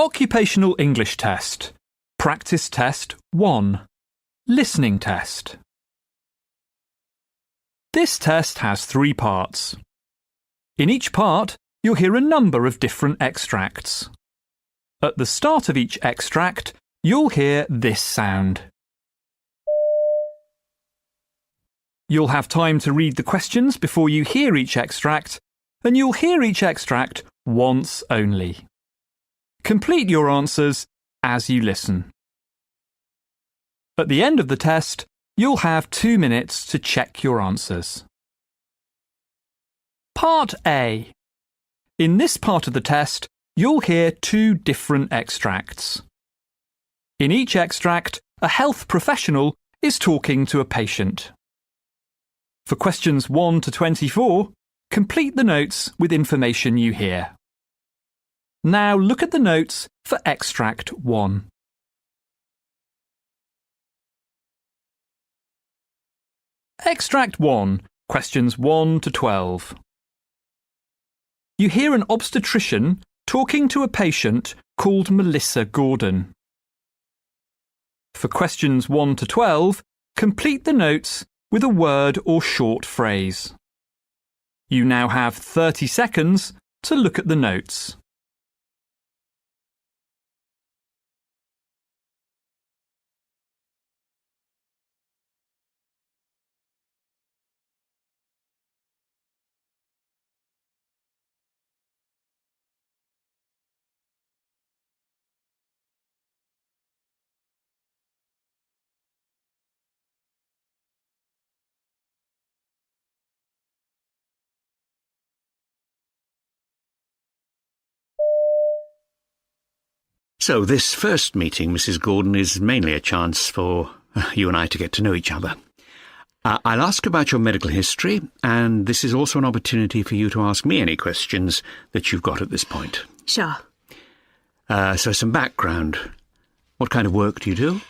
Occupational English Test. Practice Test 1. Listening Test. This test has 3 parts. In each part, you'll hear a number of different extracts. At the start of each extract, you'll hear this sound. You'll have time to read the questions before you hear each extract, and you'll hear each extract once only. Complete your answers as you listen. At the end of the test, you'll have 2 minutes to check your answers. Part A. In this part of the test, you'll hear 2 different extracts. In each extract, a health professional is talking to a patient. For questions 1 to 24, complete the notes with information you hear. Now look at the notes for extract 1. Extract 1, questions 1 to 12. You hear an obstetrician talking to a patient called Melissa Gordon. For questions 1 to 12, complete the notes with a word or short phrase. You now have 30 seconds to look at the notes. So this first meeting, Mrs. Gordon, is mainly a chance for you and I to get to know each other. I'll ask about your medical history, and this is also an opportunity for you to ask me any questions that you've got at this point. Sure. So some background. What kind of work do you do?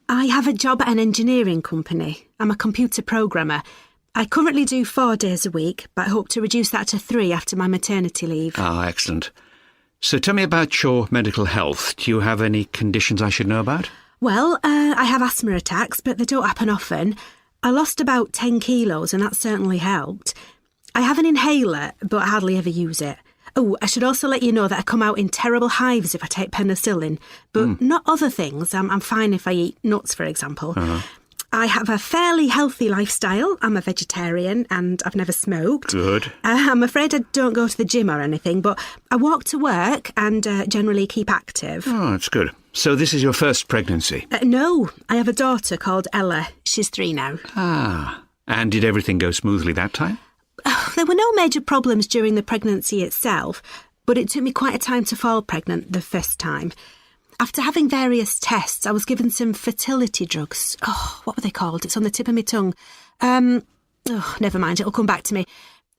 I have a job at an engineering company. I'm a computer programmer. I currently do 4 days a week, but I hope to reduce that to 3 after my maternity leave. Ah, excellent. So tell me about your medical health. Do you have any conditions I should know about? Well, I have asthma attacks, but they don't happen often. I lost about 10 kilos and that certainly helped. I have an inhaler, but I hardly ever use it. Oh, I should also let you know that I come out in terrible hives if I take penicillin, but not other things. I'm fine if I eat nuts, for example. I have a fairly healthy lifestyle. I'm a vegetarian and I've never smoked. Good. I'm afraid I don't go to the gym or anything, but I walk to work and generally keep active. Oh, that's good. So this is your first pregnancy? No, I have a daughter called Ella. She's 3 now. Ah, and did everything go smoothly that time? There were no major problems during the pregnancy itself, but it took me quite a time to fall pregnant the first time. After having various tests, I was given some fertility drugs. Oh, what were they called? It's on the tip of my tongue. Never mind, it'll come back to me.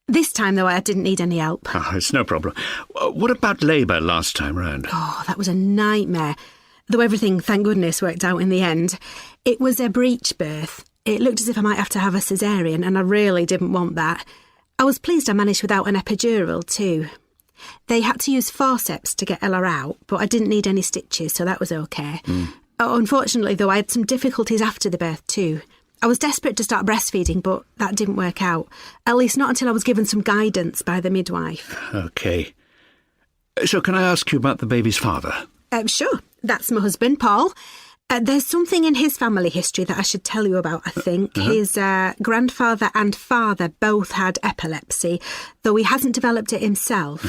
This time, though, I didn't need any help. Oh, it's no problem. What about labour last time round? Oh, that was a nightmare. Though everything, thank goodness, worked out in the end. It was a breech birth. It looked as if I might have to have a caesarean, and I really didn't want that. I was pleased I managed without an epidural, too. They had to use forceps to get Ella out, but I didn't need any stitches, so that was okay. Unfortunately, though, I had some difficulties after the birth too. I was desperate to start breastfeeding, but that didn't work out. At least not until I was given some guidance by the midwife. OK. So can I ask you about the baby's father? Sure. That's my husband, Paul. There's something in his family history that I should tell you about, I think. His grandfather and father both had epilepsy, though he hasn't developed it himself.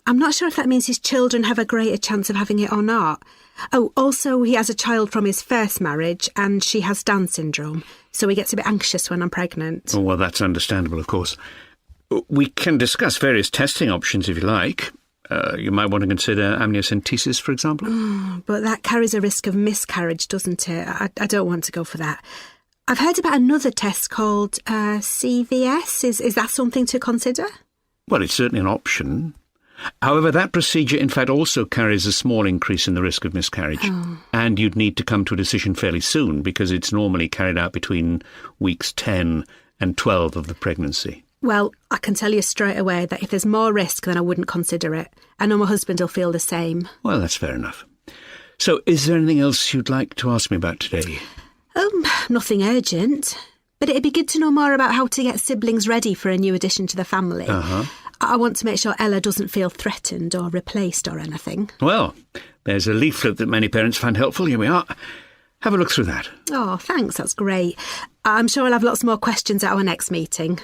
I'm not sure if that means his children have a greater chance of having it or not. Oh, also, he has a child from his first marriage, and she has Down syndrome, so he gets a bit anxious when I'm pregnant. Oh, well, that's understandable, of course. We can discuss various testing options if you like. You might want to consider amniocentesis, for example. But that carries a risk of miscarriage, doesn't it? I don't want to go for that. I've heard about another test called CVS. Is that something to consider? Well, it's certainly an option. However, that procedure, in fact, also carries a small increase in the risk of miscarriage. And you'd need to come to a decision fairly soon because it's normally carried out between weeks 10 and 12 of the pregnancy. Well, I can tell you straight away that if there's more risk, then I wouldn't consider it. I know my husband will feel the same. Well, that's fair enough. So, is there anything else you'd like to ask me about today? Nothing urgent. But it'd be good to know more about how to get siblings ready for a new addition to the family. I want to make sure Ella doesn't feel threatened or replaced or anything. Well, there's a leaflet that many parents find helpful. Here we are. Have a look through that. Oh, thanks, that's great. I'm sure I'll have lots more questions at our next meeting.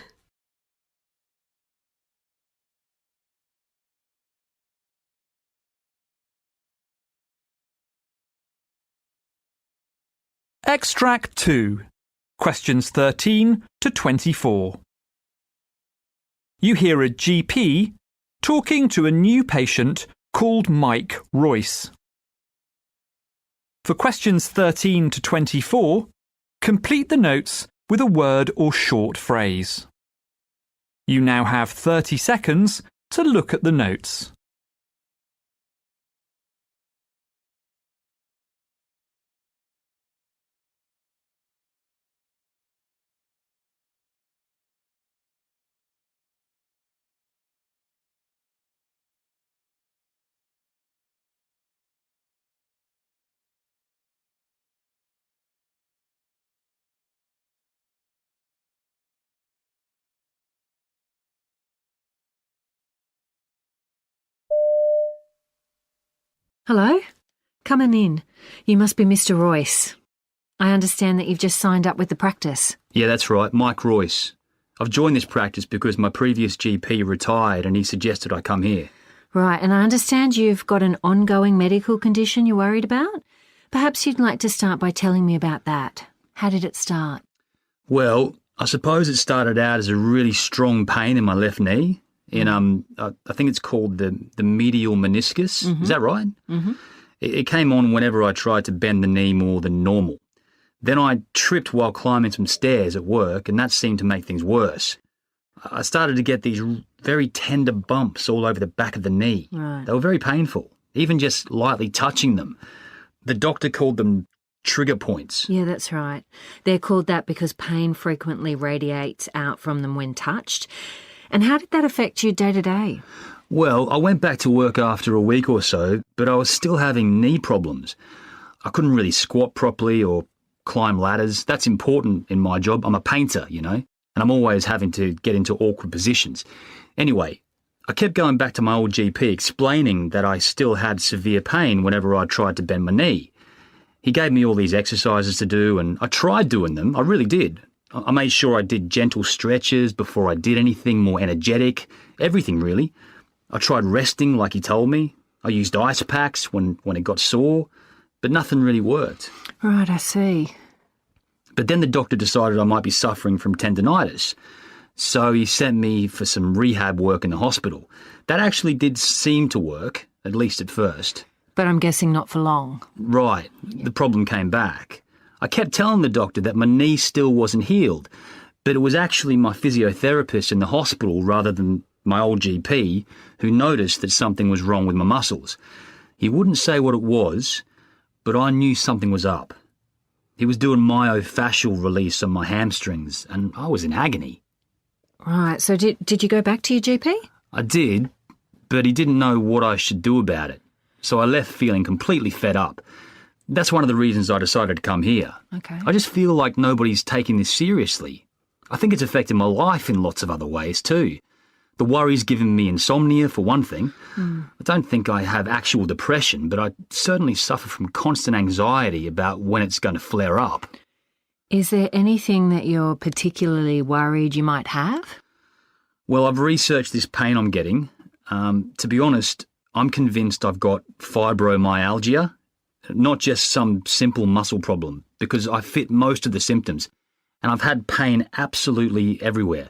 Extract 2. Questions 13 to 24. You hear a GP talking to a new patient called Mike Royce. For questions 13 to 24, complete the notes with a word or short phrase. You now have 30 seconds to look at the notes. Hello? Coming in. You must be Mr. Royce. I understand that you've just signed up with the practice. Yeah, that's right, Mike Royce. I've joined this practice because my previous GP retired and he suggested I come here. Right, and I understand you've got an ongoing medical condition you're worried about? Perhaps you'd like to start by telling me about that. How did it start? Well, I suppose it started out as a really strong pain in my left knee. I think it's called the medial meniscus. Is that right? It came on whenever I tried to bend the knee more than normal. Then I tripped while climbing some stairs at work, and that seemed to make things worse. I started to get these very tender bumps all over the back of the knee. Right. They were very painful, even just lightly touching them. The doctor called them trigger points. Yeah, that's right. They're called that because pain frequently radiates out from them when touched. And how did that affect you day to day? Well, I went back to work after a week or so, but I was still having knee problems. I couldn't really squat properly or climb ladders. That's important in my job. I'm a painter, and I'm always having to get into awkward positions. Anyway, I kept going back to my old GP explaining that I still had severe pain whenever I tried to bend my knee. He gave me all these exercises to do, and I tried doing them. I really did. I made sure I did gentle stretches before I did anything more energetic, everything really. I tried resting like he told me. I used ice packs when it got sore, but nothing really worked. Right, I see. But then the doctor decided I might be suffering from tendinitis, so he sent me for some rehab work in the hospital. That actually did seem to work, at least at first. But I'm guessing not for long. Right, the problem came back. I kept telling the doctor that my knee still wasn't healed, but it was actually my physiotherapist in the hospital rather than my old GP who noticed that something was wrong with my muscles. He wouldn't say what it was, but I knew something was up. He was doing myofascial release on my hamstrings, and I was in agony. Right, so did you go back to your GP? I did, but he didn't know what I should do about it, so I left feeling completely fed up. That's one of the reasons I decided to come here. Okay. I just feel like nobody's taking this seriously. I think it's affected my life in lots of other ways too. The worry's given me insomnia, for one thing. I don't think I have actual depression, but I certainly suffer from constant anxiety about when it's going to flare up. Is there anything that you're particularly worried you might have? Well, I've researched this pain I'm getting. To be honest, I'm convinced I've got fibromyalgia. Not just some simple muscle problem, because I fit most of the symptoms, and I've had pain absolutely everywhere.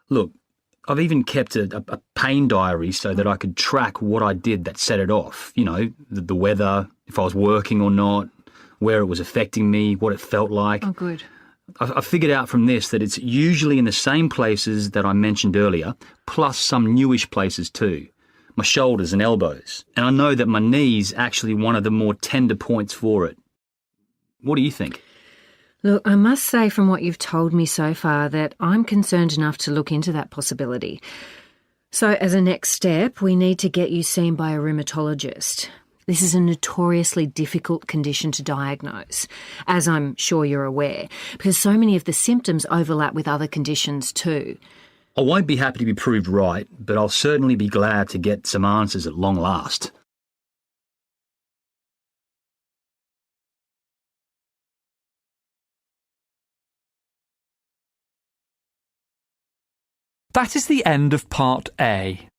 Look, I've even kept a pain diary so that I could track what I did that set it off. The weather, if I was working or not, where it was affecting me, what it felt like. Oh, good. I figured out from this that it's usually in the same places that I mentioned earlier, plus some newish places too. My shoulders and elbows, and I know that my knee's actually one of the more tender points for it. What do you think? Look, I must say from what you've told me so far that I'm concerned enough to look into that possibility. So as a next step, we need to get you seen by a rheumatologist. This is a notoriously difficult condition to diagnose, as I'm sure you're aware, because so many of the symptoms overlap with other conditions too. I won't be happy to be proved right, but I'll certainly be glad to get some answers at long last. That is the end of Part A.